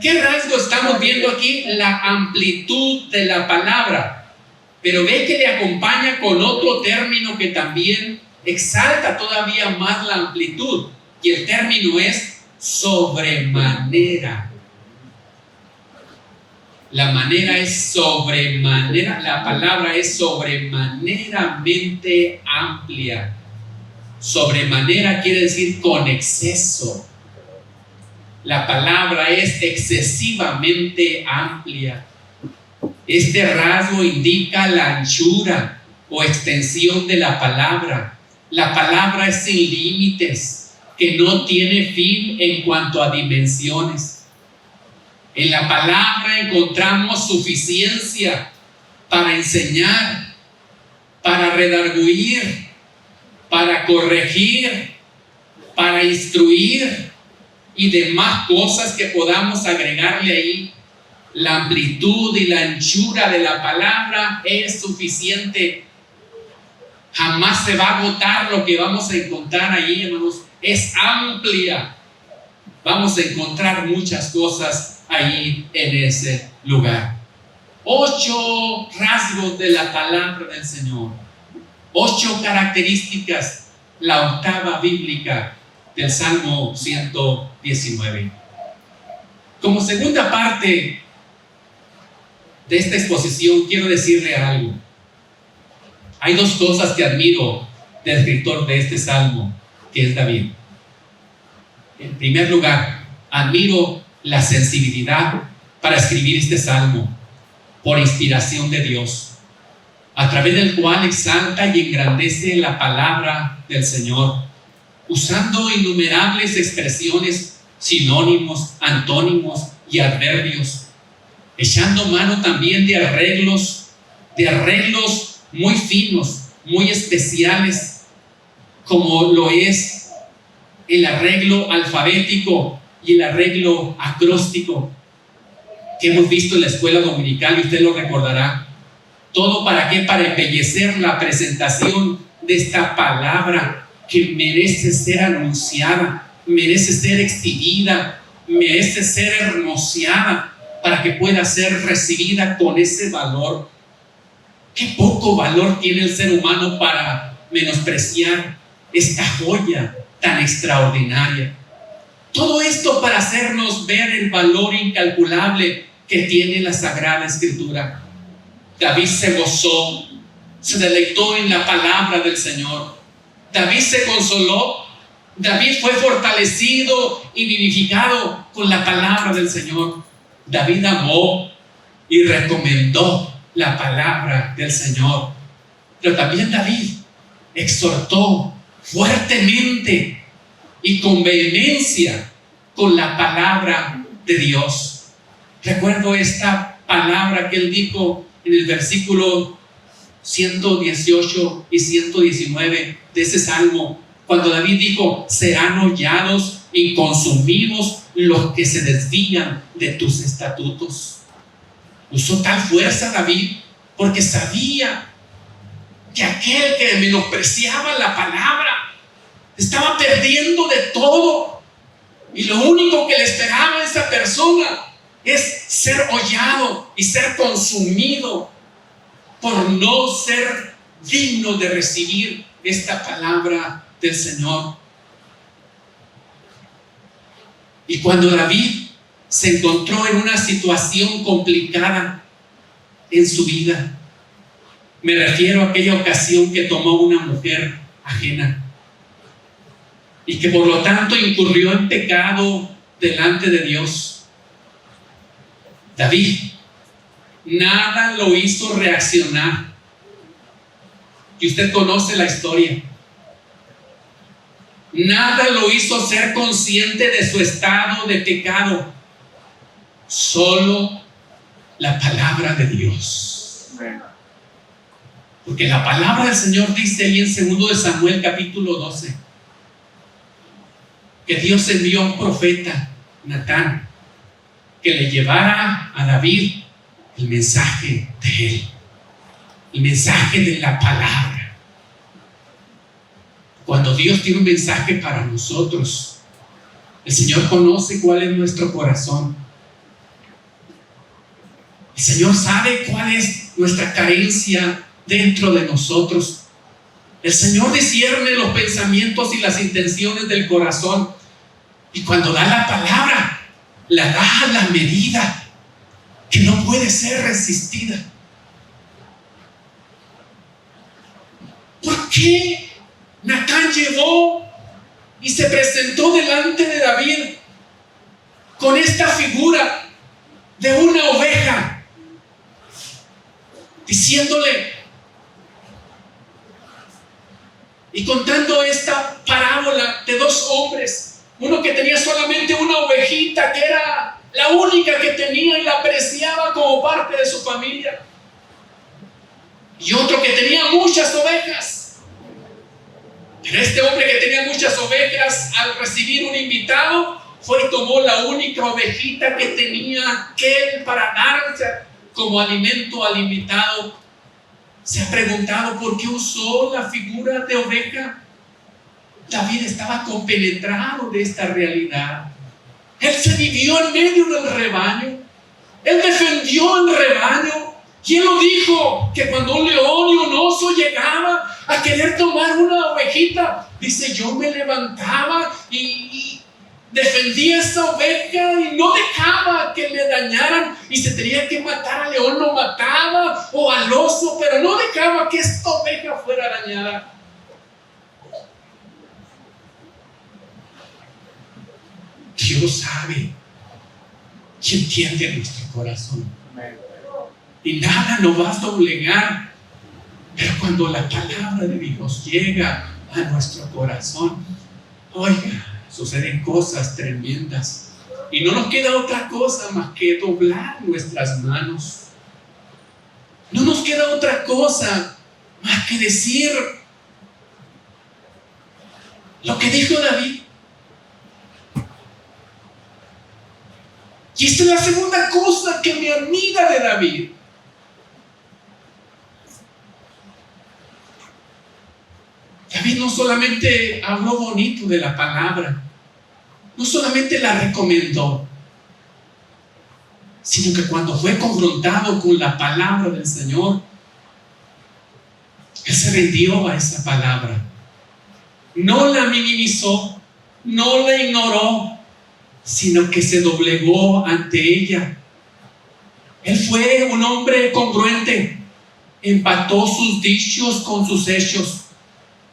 ¿Qué rasgo estamos viendo aquí? La amplitud de la palabra. Pero ve que le acompaña con otro término que también exalta todavía más la amplitud. Y el término es sobremanera. La manera es sobremanera, la palabra es sobremaneramente amplia. Sobremanera quiere decir con exceso. La palabra es excesivamente amplia. Este rasgo indica la anchura o extensión de la palabra. La palabra es sin límites, que no tiene fin en cuanto a dimensiones. En la palabra encontramos suficiencia para enseñar, para redarguir, para corregir, para instruir y demás cosas que podamos agregarle ahí. La amplitud y la anchura de la palabra es suficiente. Jamás se va a agotar lo que vamos a encontrar ahí, hermanos. Es amplia. Vamos a encontrar muchas cosas ahí en ese lugar. 8 rasgos de la palabra del Señor. 8 características, la octava bíblica del Salmo 119. Como segunda parte de esta exposición, quiero decirle algo. Hay 2 cosas que admiro del escritor de este Salmo, que es David. En primer lugar, admiro la sensibilidad para escribir este Salmo por inspiración de Dios, a través del cual exalta y engrandece la palabra del Señor, usando innumerables expresiones, sinónimos, antónimos y adverbios, echando mano también de arreglos muy finos, muy especiales, como lo es el arreglo alfabético y el arreglo acróstico que hemos visto en la escuela dominical, y usted lo recordará. ¿Todo para qué? Para embellecer la presentación de esta palabra que merece ser anunciada, merece ser exhibida, merece ser hermoseada, para que pueda ser recibida con ese valor. Qué poco valor tiene el ser humano para menospreciar esta joya tan extraordinaria. Todo esto para hacernos ver el valor incalculable que tiene la Sagrada Escritura. David se gozó, se deleitó en la palabra del Señor. David se consoló. David fue fortalecido y vivificado con la palabra del Señor. David amó y recomendó la palabra del Señor. Pero también David exhortó fuertemente y con vehemencia con la palabra de Dios. Recuerdo esta palabra que él dijo en el versículo 118 y 119 de ese salmo, cuando David dijo: serán hollados y consumidos los que se desvían de tus estatutos. Usó tal fuerza David porque sabía que aquel que menospreciaba la palabra estaba perdiendo de todo, y lo único que le esperaba a esa persona es ser hollado y ser consumido por no ser digno de recibir esta palabra del Señor. Y cuando David se encontró en una situación complicada en su vida, me refiero a aquella ocasión que tomó una mujer ajena y que por lo tanto incurrió en pecado delante de Dios, David nada lo hizo reaccionar. Y usted conoce la historia. Nada lo hizo ser consciente de su estado de pecado. Solo la palabra de Dios. Porque la palabra del Señor dice ahí en 2 de Samuel capítulo 12 que Dios envió a un profeta, Natán, que le llevara a David el mensaje de él, el mensaje de la palabra. Cuando Dios tiene un mensaje para nosotros, el Señor conoce cuál es nuestro corazón. El Señor sabe cuál es nuestra carencia dentro de nosotros. El Señor discierne los pensamientos y las intenciones del corazón, y cuando da la palabra, la da a la medida que no puede ser resistida. ¿Por qué Natán llegó y se presentó delante de David con esta figura de una oveja, diciéndole y contando esta parábola de 2 hombres? Uno que tenía solamente una ovejita, que era la única que tenía y la apreciaba como parte de su familia, y otro que tenía muchas ovejas. Pero este hombre que tenía muchas ovejas, al recibir un invitado, fue y tomó la única ovejita que tenía aquel para darse como alimento al invitado. ¿Se ha preguntado por qué usó la figura de oveja? David estaba compenetrado de esta realidad. Él se vivió en medio del rebaño. Él defendió el rebaño. ¿Quién lo dijo? Que cuando un león y un oso llegaba a querer tomar una ovejita. Dice, yo me levantaba y defendía a esta oveja y no dejaba que me dañaran. Y se tenía que matar al león, lo mataba, o al oso, pero no dejaba que esta oveja fuera dañada. Dios sabe y entiende nuestro corazón. Y nada nos va a doblegar. Pero cuando la palabra de Dios llega a nuestro corazón, oiga, suceden cosas tremendas. Y no nos queda otra cosa más que doblar nuestras manos. No nos queda otra cosa más que decir lo que dijo David. Y esta es la segunda cosa que me admira de David. David no solamente habló bonito de la palabra, no solamente la recomendó, sino que cuando fue confrontado con la palabra del Señor, él se rindió a esa palabra. No la minimizó, no la ignoró, sino que se doblegó ante ella. Él fue un hombre congruente, empató sus dichos con sus hechos,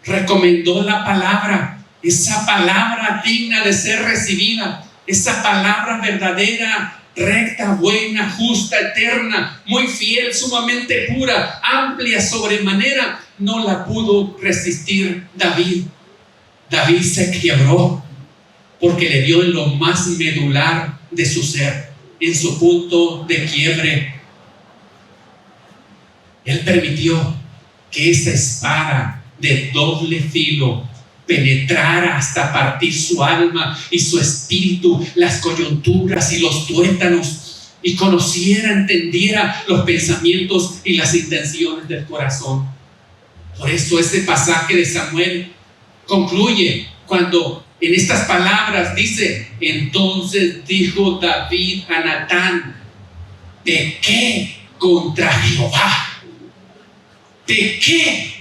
recomendó la palabra, esa palabra digna de ser recibida, esa palabra verdadera, recta, buena, justa, eterna, muy fiel, sumamente pura, amplia, sobremanera. No la pudo resistir David. David se quebró porque le dio en lo más medular de su ser, en su punto de quiebre. Él permitió que esa espada de doble filo penetrara hasta partir su alma y su espíritu, las coyunturas y los tuétanos, y conociera, entendiera los pensamientos y las intenciones del corazón. Por eso ese pasaje de Samuel concluye cuando en estas palabras dice: entonces dijo David a Natán, pequé contra Jehová. Pequé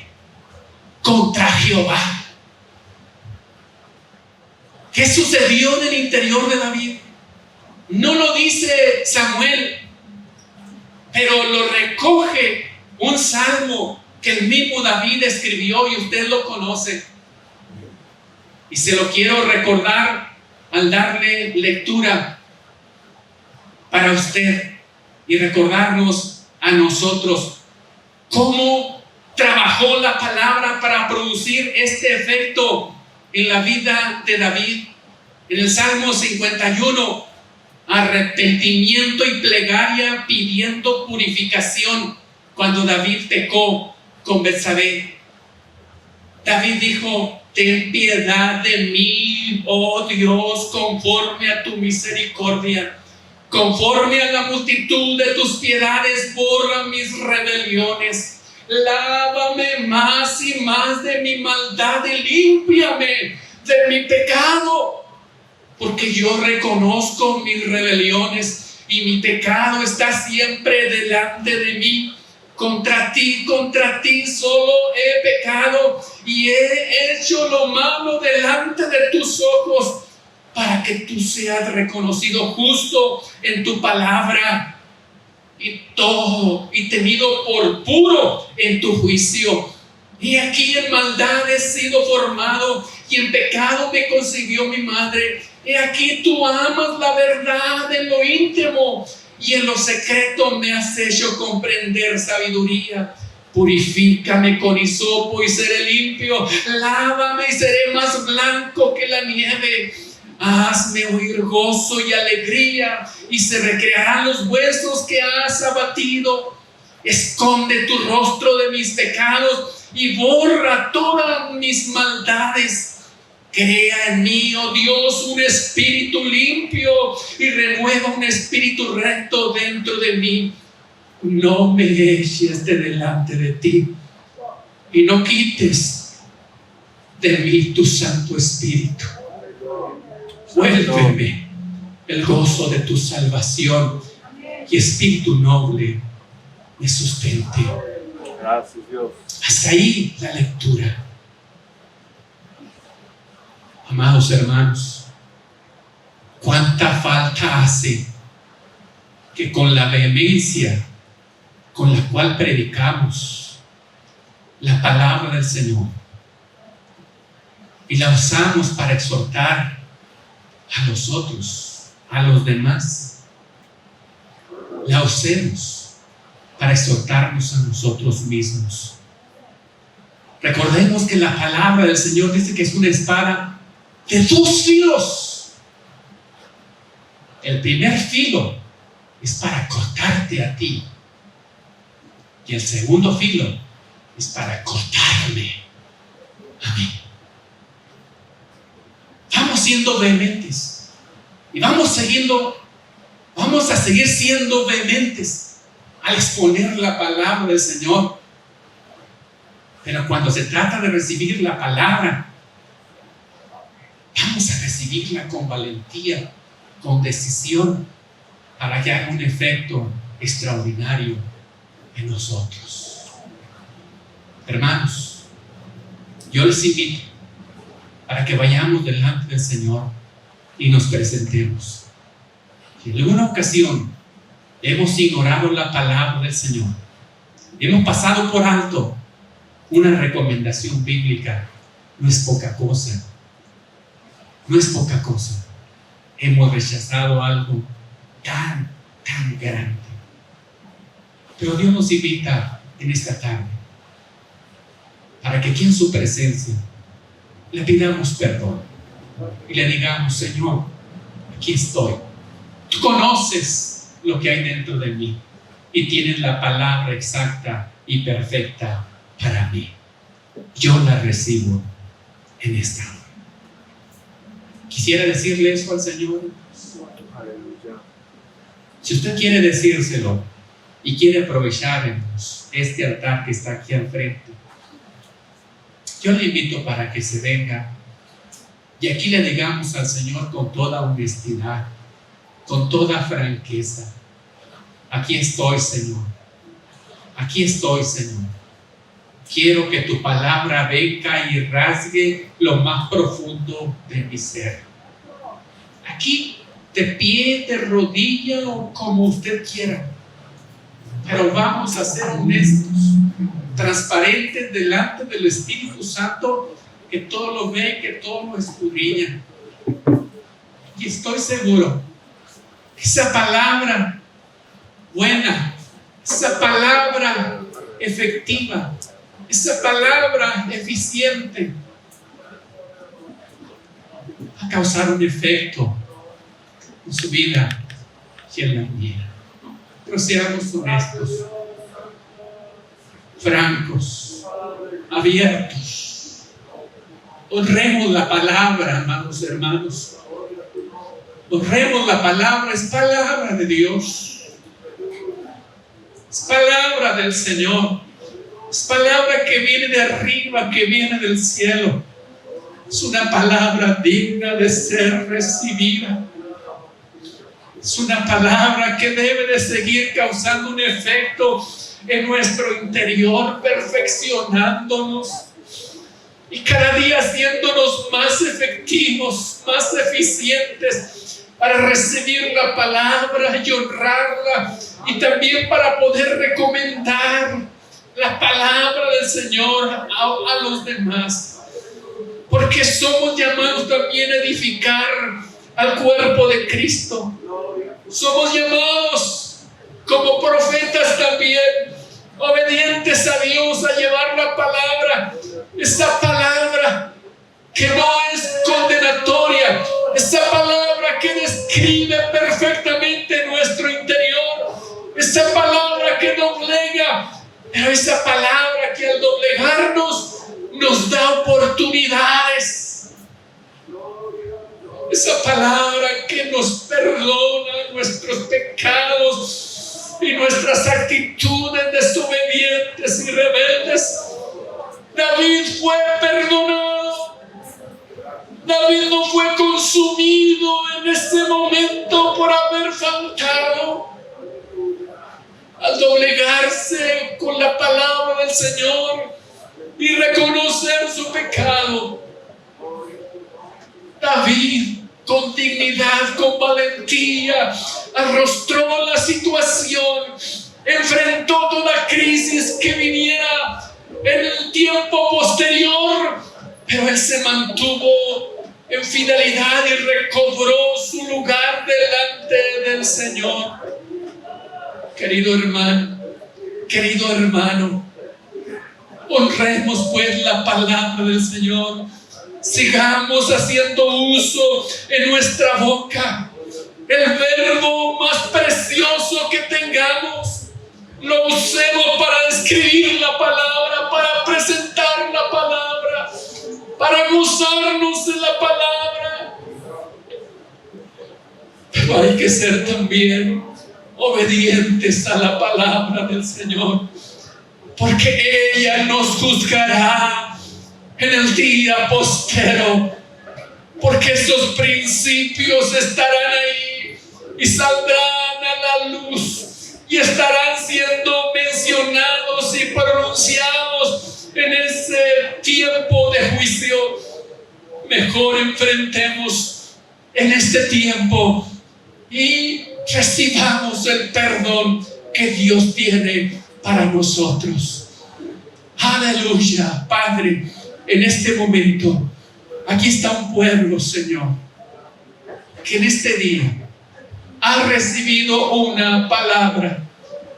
contra Jehová. ¿Qué sucedió en el interior de David? No lo dice Samuel, pero lo recoge un salmo que el mismo David escribió y usted lo conoce. Y se lo quiero recordar al darle lectura para usted y recordarnos a nosotros cómo trabajó la palabra para producir este efecto en la vida de David. En el Salmo 51, arrepentimiento y plegaria pidiendo purificación cuando David pecó con Betsabé. David dijo: ten piedad de mí, oh Dios, conforme a tu misericordia. Conforme a la multitud de tus piedades, borra mis rebeliones. Lávame más y más de mi maldad y límpiame de mi pecado. Porque yo reconozco mis rebeliones y mi pecado está siempre delante de mí. Contra ti solo he pecado y he hecho lo malo delante de tus ojos, para que tú seas reconocido justo en tu palabra y tenido por puro en tu juicio. Y aquí en maldad he sido formado y en pecado me concibió mi madre. Y aquí tú amas la verdad en lo íntimo y en lo secreto me has hecho comprender sabiduría. Purifícame con hisopo y seré limpio. Lávame y seré más blanco que la nieve. Hazme oír gozo y alegría, y se recrearán los huesos que has abatido. Esconde tu rostro de mis pecados y borra todas mis maldades. Crea en mí, oh Dios, un espíritu limpio y renueva un espíritu recto dentro de mí. No me eches de delante de ti y no quites de mí tu Santo Espíritu. Vuélveme el gozo de tu salvación y espíritu noble me sustente. Gracias, Dios. Hasta Hasta ahí la lectura. Amados hermanos, cuánta falta hace que con la vehemencia con la cual predicamos la palabra del Señor y la usamos para exhortar a los otros, a los demás, la usemos para exhortarnos a nosotros mismos. Recordemos que la palabra del Señor dice que es una espada de 2 filos. El primer filo es para cortarte a ti, y el segundo filo es para cortarme a mí. Vamos siendo vehementes y vamos a seguir siendo vehementes al exponer la palabra del Señor. Pero cuando se trata de recibir la palabra, vamos a recibirla con valentía, con decisión, para que haga un efecto extraordinario en nosotros. Hermanos, yo les invito para que vayamos delante del Señor y nos presentemos. Si en alguna ocasión hemos ignorado la palabra del Señor, hemos pasado por alto una recomendación bíblica, no es poca cosa. No es poca cosa. Hemos rechazado algo tan grande. Pero Dios nos invita en esta tarde para que aquí en su presencia le pidamos perdón y le digamos: Señor, aquí estoy. Tú conoces lo que hay dentro de mí y tienes la palabra exacta y perfecta para mí. Yo la recibo en esta hora. Quisiera decirle eso al Señor. Si usted quiere decírselo y quiere aprovechar este altar que está aquí al frente, yo le invito para que se venga y aquí le digamos al Señor con toda honestidad, con toda franqueza: aquí estoy, Señor. Aquí estoy, Señor. Quiero que tu palabra venga y rasgue lo más profundo de mi ser. Aquí, de pie, de rodilla o como usted quiera. Pero vamos a ser honestos, transparentes delante del Espíritu Santo, que todo lo ve, que todo lo escudriña. Y estoy seguro que esa palabra buena, esa palabra efectiva, esa palabra eficiente va a causar un efecto en su vida y en la mía. Pero seamos honestos, francos, abiertos. Honremos la palabra, amados hermanos. Honremos la palabra, es palabra de Dios. Es palabra del Señor. Es palabra que viene de arriba, que viene del cielo. Es una palabra digna de ser recibida. Es una palabra que debe de seguir causando un efecto en nuestro interior, perfeccionándonos y cada día haciéndonos más efectivos, más eficientes para recibir la palabra y honrarla, y también para poder recomendar la palabra del Señor a los demás, porque somos llamados también a edificar al cuerpo de Cristo. Somos llamados como profetas también, obedientes a Dios, a llevar la palabra, esa palabra que no es condenatoria, esa palabra que describe perfectamente nuestro interior, esa palabra que doblega, pero esa palabra que al doblegarnos nos da oportunidades. Esa palabra que nos perdona nuestros pecados y nuestras actitudes desobedientes y rebeldes. David fue perdonado. David no fue consumido en ese momento por haber faltado. Al doblegarse con la palabra del Señor, y reconocer su pecado. David, con dignidad, con valentía, arrostró la situación, enfrentó toda crisis que viniera en el tiempo posterior, pero él se mantuvo en fidelidad y recobró su lugar delante del Señor. Querido hermano, honremos pues la palabra del Señor. Sigamos haciendo uso en nuestra boca el verbo más precioso que tengamos. Lo usemos para describir la palabra, para presentar la palabra, para gozarnos de la palabra. Pero hay que ser también obedientes a la palabra del Señor, porque ella nos juzgará en el día postero, porque esos principios estarán ahí y saldrán a la luz y estarán siendo mencionados y pronunciados en ese tiempo de juicio. Mejor enfrentemos en este tiempo y recibamos el perdón que Dios tiene para nosotros. Aleluya. Padre, en este momento, aquí está un pueblo, Señor, que en este día ha recibido una palabra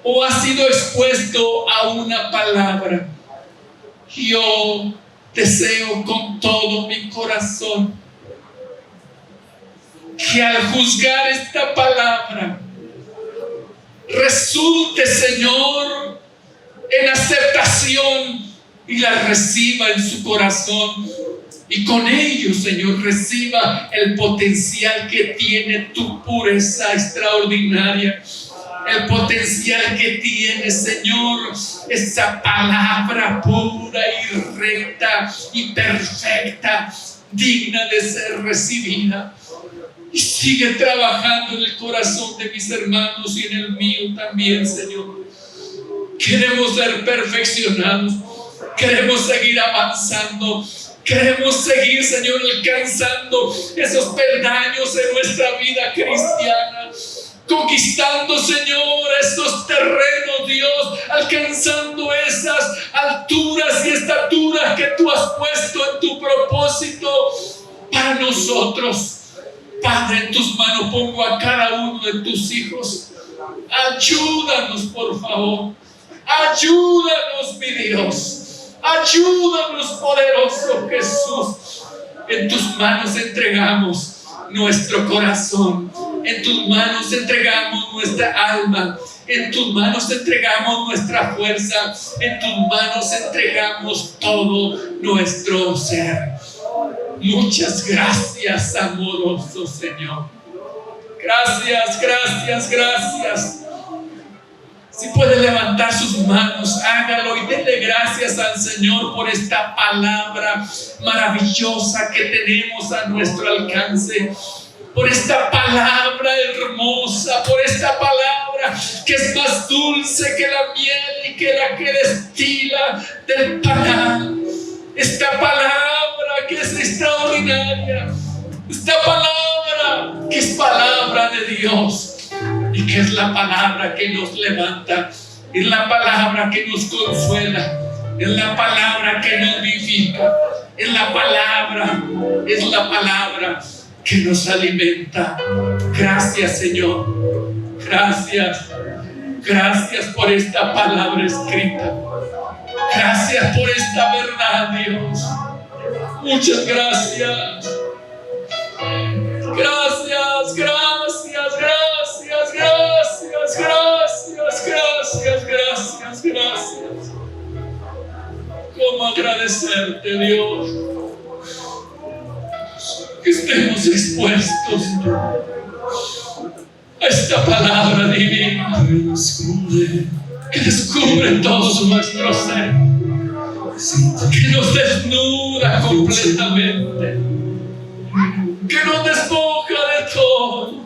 o ha sido expuesto a una palabra. Yo deseo con todo mi corazón que al juzgar esta palabra resulte, Señor, en aceptación y la reciba en su corazón, y con ello, Señor, reciba el potencial que tiene tu pureza extraordinaria, el potencial que tiene, Señor, esa palabra pura y recta y perfecta, digna de ser recibida. Y sigue trabajando en el corazón de mis hermanos y en el mío también, Señor. Queremos ser perfeccionados, queremos seguir avanzando, queremos seguir, Señor, alcanzando esos peldaños en nuestra vida cristiana, conquistando, Señor, esos terrenos, Dios, alcanzando esas alturas y estaturas que tú has puesto en tu propósito para nosotros. Padre, en tus manos pongo a cada uno de tus hijos. Ayúdanos, por favor. Ayúdanos, mi Dios. Ayúdanos, poderoso Jesús. En tus manos entregamos nuestro corazón. En tus manos entregamos nuestra alma. En tus manos entregamos nuestra fuerza. En tus manos entregamos todo nuestro ser. Muchas gracias, amoroso Señor. Gracias, gracias, gracias. Si puede levantar sus manos, hágalo y denle gracias al Señor por esta palabra maravillosa que tenemos a nuestro alcance. Por esta palabra hermosa, por esta palabra que es más dulce que la miel y que la que destila del panal. Esta palabra que es extraordinaria, esta palabra que es palabra de Dios y que es la palabra que nos levanta, es la palabra que nos consuela, es la palabra que nos vivifica, es la palabra que nos alimenta. Gracias, Señor. Gracias por esta palabra escrita. Gracias por esta verdad, Dios. Muchas gracias. Gracias, gracias, gracias, gracias, gracias, gracias, gracias, gracias. ¿Cómo agradecerte, Dios? Que estemos expuestos a esta palabra divina que descubre todo nuestro ser, que nos desnuda completamente, que nos despoja de todo.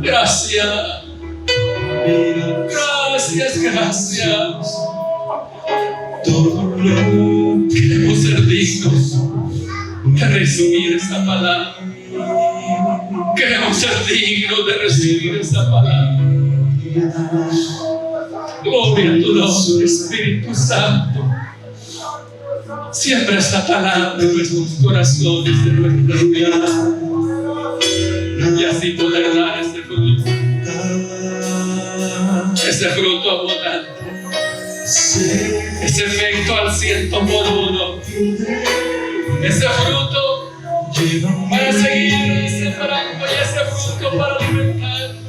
Gracias, gracias, gracias. Queremos ser dignos de recibir esta palabra. Queremos ser dignos de recibir esta palabra. Gloria a tu nombre, Espíritu Santo. Siembra esta palabra en nuestros corazones, en nuestras vidas, y así poder dar este fruto abundante, ese efecto al 100%, ese fruto para seguir sembrando y ese fruto para alimentarnos.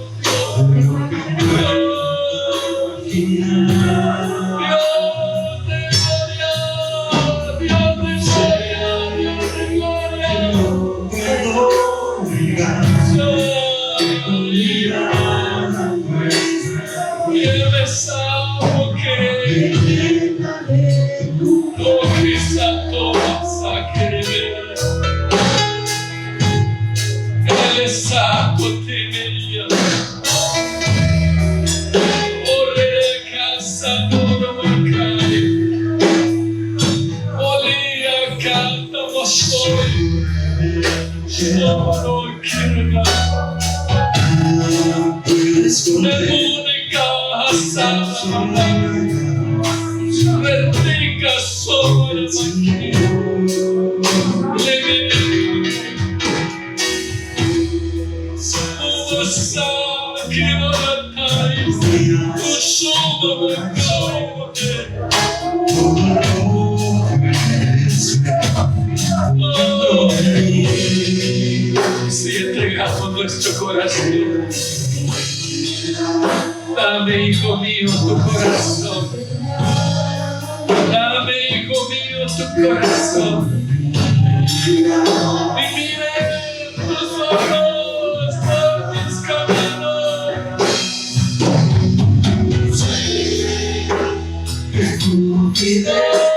Si entregamos nuestro corazón, dame, hijo mío, tu corazón. Dame, hijo mío, tu corazón. Y mire tus ojos por mis caminos. Tu fidelidad.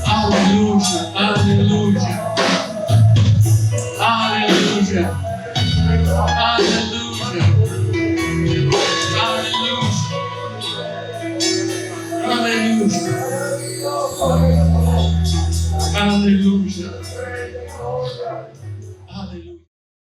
Aleluya, aleluya, aleluya, aleluya, aleluya, aleluya, aleluya.